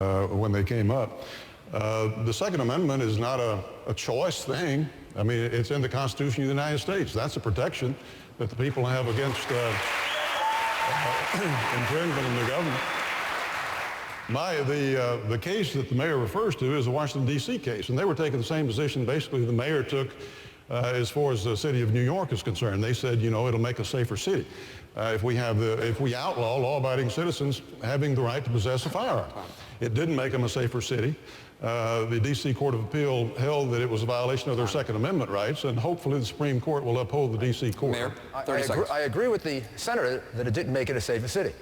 when they came up. The Second Amendment is not a choice thing. I mean, it's in the Constitution of the United States. That's a protection that the people have against infringement in the government. The case that the mayor refers to is the Washington, D.C. case, and they were taking the same position basically the mayor took as far as the city of New York is concerned. They said, you know, it'll make a safer city if we outlaw law-abiding citizens having the right to possess a firearm. It didn't make them a safer city. The D.C. Court of Appeal held that it was a violation of their Second Amendment rights, and hopefully the Supreme Court will uphold the D.C. Court. Mayor, I agree with the senator that it didn't make it a safer city.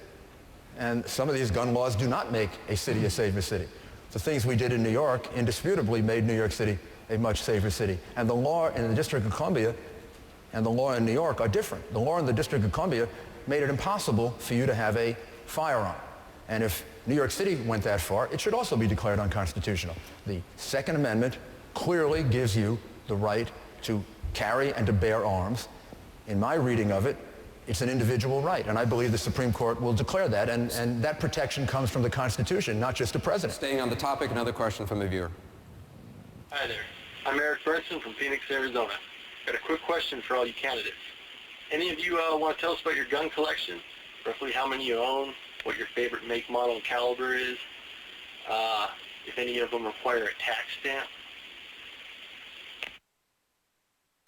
And some of these gun laws do not make a city a safer city. The things we did in New York indisputably made New York City a much safer city. And the law in the District of Columbia and the law in New York are different. The law in the District of Columbia made it impossible for you to have a firearm. And if New York City went that far, it should also be declared unconstitutional. The Second Amendment clearly gives you the right to carry and to bear arms. In my reading of it, it's an individual right, and I believe the Supreme Court will declare that, and that protection comes from the Constitution, not just the president. Staying on the topic, another question from a viewer. Hi there. I'm Eric Brinson from Phoenix, Arizona. Got a quick question for all you candidates. Any of you want to tell us about your gun collection? Roughly how many you own, what your favorite make, model, and caliber is, if any of them require a tax stamp?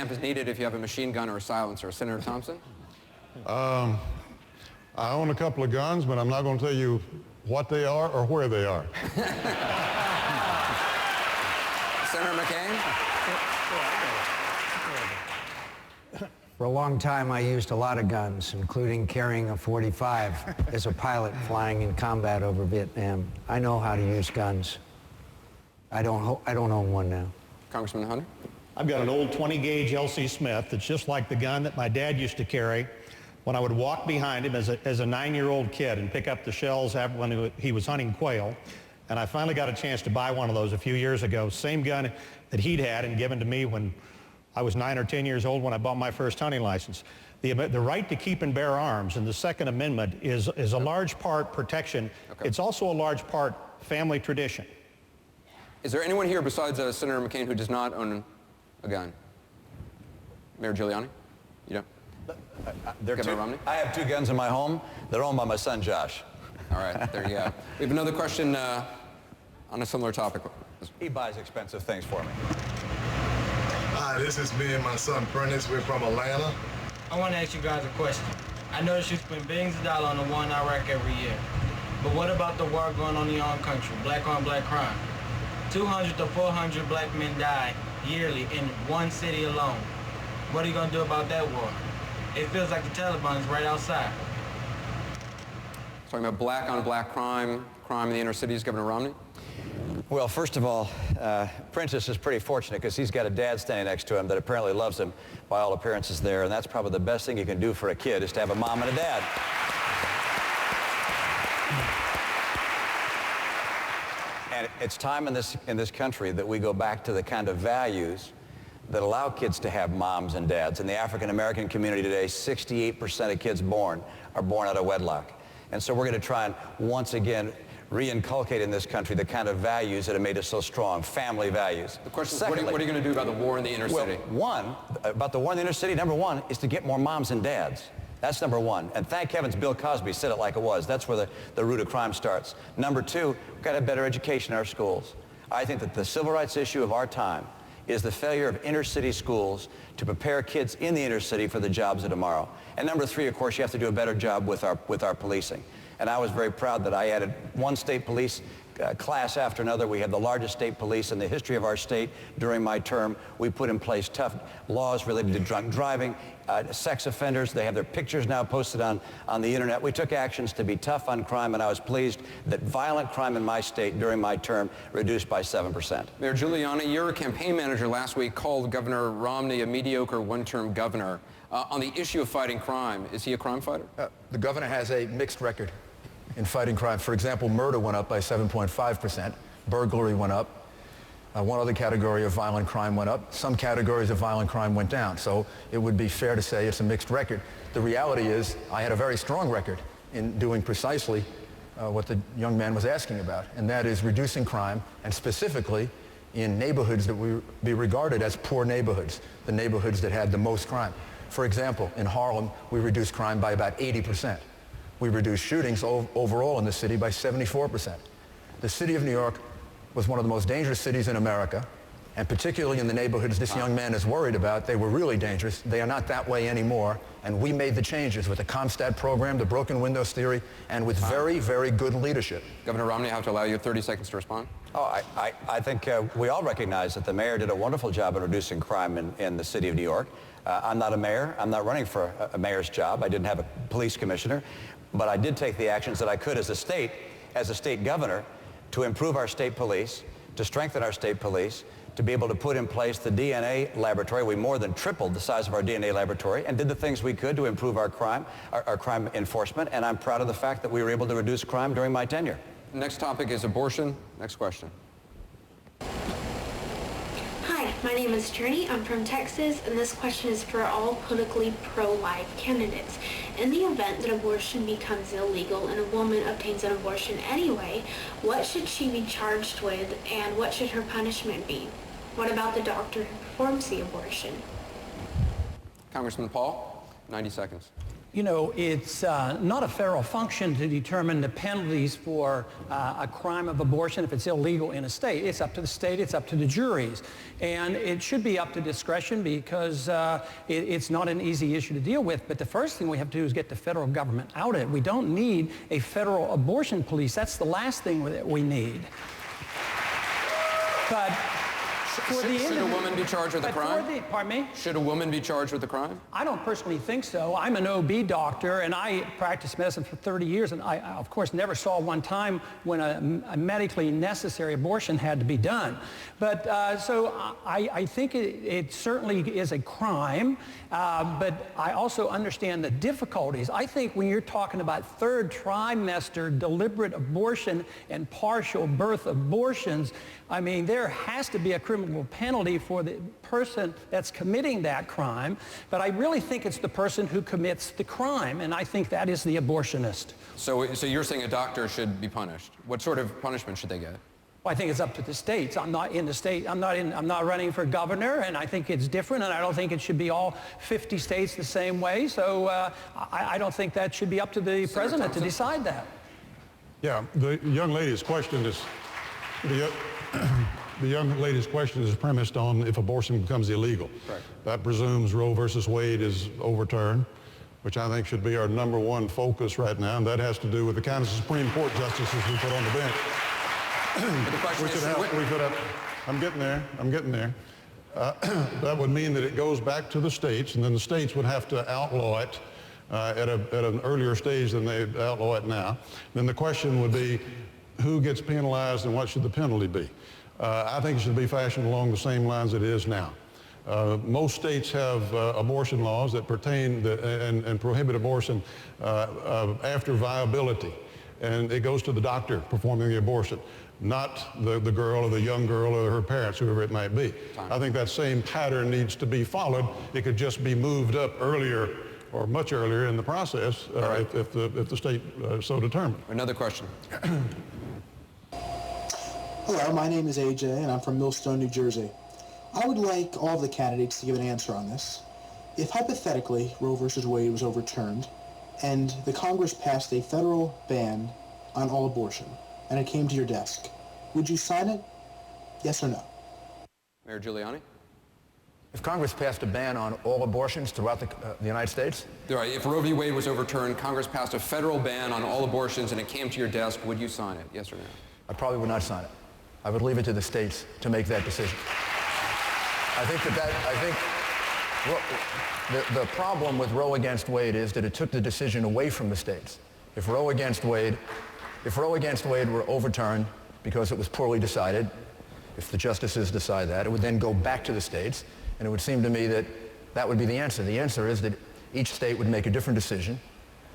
Stamp is needed if you have a machine gun or a silencer. Senator Thompson? I own a couple of guns, but I'm not going to tell you what they are or where they are. Senator McCain? For a long time, I used a lot of guns, including carrying a .45 as a pilot flying in combat over Vietnam. I know how to use guns. I don't own one now. Congressman Hunter? I've got an old 20-gauge L.C. Smith that's just like the gun that my dad used to carry when I would walk behind him as a 9-year-old kid and pick up the shells when he was hunting quail. And I finally got a chance to buy one of those a few years ago. Same gun that he'd had and given to me when I was 9 or 10 years old when I bought my first hunting license. The right to keep and bear arms in the Second Amendment is a large part protection. Okay. It's also a large part family tradition. Is there anyone here besides Senator McCain who does not own a gun? Mayor Giuliani? You don't? Romney? I have 2 guns in my home. They're owned by my son, Josh. All right, there you go. We have another question on a similar topic. He buys expensive things for me. Hi, this is me and my son, Prentice. We're from Atlanta. I want to ask you guys a question. I notice you spend billions of dollars on the war in Iraq every year. But what about the war going on in your own country, black on black crime? 200 to 400 black men die yearly in one city alone. What are you going to do about that war? It feels like the Taliban is right outside. Talking about black on black crime in the inner cities, Governor Romney? Well, first of all, Prentice is pretty fortunate because he's got a dad standing next to him that apparently loves him by all appearances there, and that's probably the best thing you can do for a kid is to have a mom and a dad. And it's time in this country that we go back to the kind of values that allow kids to have moms and dads. In the African American community today, 68% of kids born are born out of wedlock. And so we're going to try and once again re-inculcate in this country the kind of values that have made us so strong, family values. The question is, what are you going to do about the war in the inner city? About the war in the inner city, number one, is to get more moms and dads. That's number one. And thank heavens Bill Cosby said it like it was. That's where the root of crime starts. Number two, we've got to have better education in our schools. I think that the civil rights issue of our time is the failure of inner city schools to prepare kids in the inner city for the jobs of tomorrow. And number three, of course, you have to do a better job with our policing. And I was very proud that I added one state police class after another. We have the largest state police in the history of our state during my term. We put in place tough laws related to drunk driving, sex offenders. They have their pictures now posted on the internet. We took actions to be tough on crime, and I was pleased that violent crime in my state during my term reduced by 7%. Mayor Giuliani, your campaign manager last week called Governor Romney a mediocre one-term governor. On the issue of fighting crime, is he a crime fighter? The governor has a mixed record in fighting crime. For example, murder went up by 7.5%. Burglary went up. One other category of violent crime went up. Some categories of violent crime went down. So it would be fair to say it's a mixed record. The reality is I had a very strong record in doing precisely what the young man was asking about, and that is reducing crime, and specifically in neighborhoods that would be regarded as poor neighborhoods, the neighborhoods that had the most crime. For example, in Harlem, we reduced crime by about 80%. We reduced shootings overall in the city by 74%. The city of New York was one of the most dangerous cities in America, and particularly in the neighborhoods this young man is worried about, they were really dangerous. They are not that way anymore, and we made the changes with the CompStat program, the broken windows theory, and with very, very good leadership. Governor Romney, I have to allow you 30 seconds to respond. Oh, I think we all recognize that the mayor did a wonderful job in reducing crime in the city of New York. I'm not a mayor. I'm not running for a mayor's job. I didn't have a police commissioner, but I did take the actions that I could as a state governor, to improve our state police, to strengthen our state police, to be able to put in place the DNA laboratory. We more than tripled the size of our DNA laboratory and did the things we could to improve our crime enforcement, and I'm proud of the fact that we were able to reduce crime during my tenure. Next topic is abortion. Next question. Hi, my name is Journey. I'm from Texas, and this question is for all politically pro-life candidates. In the event that abortion becomes illegal and a woman obtains an abortion anyway, what should she be charged with, and what should her punishment be? What about the doctor who performs the abortion? Congressman Paul, 90 seconds. You know, it's not a federal function to determine the penalties for a crime of abortion if it's illegal in a state. It's up to the state, it's up to the juries. And it should be up to discretion because it's not an easy issue to deal with. But the first thing we have to do is get the federal government out of it. We don't need a federal abortion police. That's the last thing that we need. But should a woman be charged with a crime? Pardon me? Should a woman be charged with a crime? I don't personally think so. I'm an OB doctor, and I practiced medicine for 30 years, and I, of course, never saw one time when a medically necessary abortion had to be done. But so I think it certainly is a crime, but I also understand the difficulties. I think when you're talking about third trimester deliberate abortion and partial birth abortions, I mean, there has to be a criminal penalty for the person that's committing that crime, but I really think it's the person who commits the crime, and I think that is the abortionist. So you're saying a doctor should be punished. What sort of punishment should they get? Well, I think it's up to the states. I'm not in the state. I'm not running for governor, and I think it's different, and I don't think it should be all 50 states the same way. So I don't think that should be up to the president to decide that. Yeah, the young lady's question is the young lady's question is premised on if abortion becomes illegal. Right. That presumes Roe versus Wade is overturned, which I think should be our #1 focus right now, and that has to do with the kind of Supreme Court justices we put on the bench. But the question is, I'm getting there. That would mean that it goes back to the states, and then the states would have to outlaw it at an earlier stage than they outlaw it now. Then the question would be, who gets penalized and what should the penalty be? I think it should be fashioned along the same lines it is now. Most states have abortion laws that pertain and prohibit abortion after viability. And it goes to the doctor performing the abortion, not the girl or the young girl or her parents, whoever it might be. I think that same pattern needs to be followed. It could just be moved up earlier or much earlier in the process if the state so determined. Another question. Hello, my name is AJ, and I'm from Millstone, New Jersey. I would like all of the candidates to give an answer on this. If hypothetically Roe versus Wade was overturned and the Congress passed a federal ban on all abortion and it came to your desk, would you sign it? Yes or no? Mayor Giuliani? If Congress passed a ban on all abortions throughout the United States? Right. If Roe v. Wade was overturned, Congress passed a federal ban on all abortions and it came to your desk, would you sign it? Yes or no? I probably would not sign it. I would leave it to the states to make that decision. The problem with Roe against Wade is that it took the decision away from the states. If Roe against Wade were overturned because it was poorly decided, if the justices decide that, it would then go back to the states, and it would seem to me that that would be the answer. The answer is that each state would make a different decision.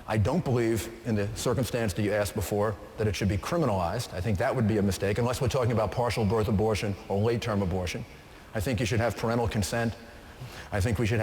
I don't believe, in the circumstance that you asked before, that it should be criminalized. I think that would be a mistake, unless we're talking about partial birth abortion or late-term abortion. I think you should have parental consent. I think we should have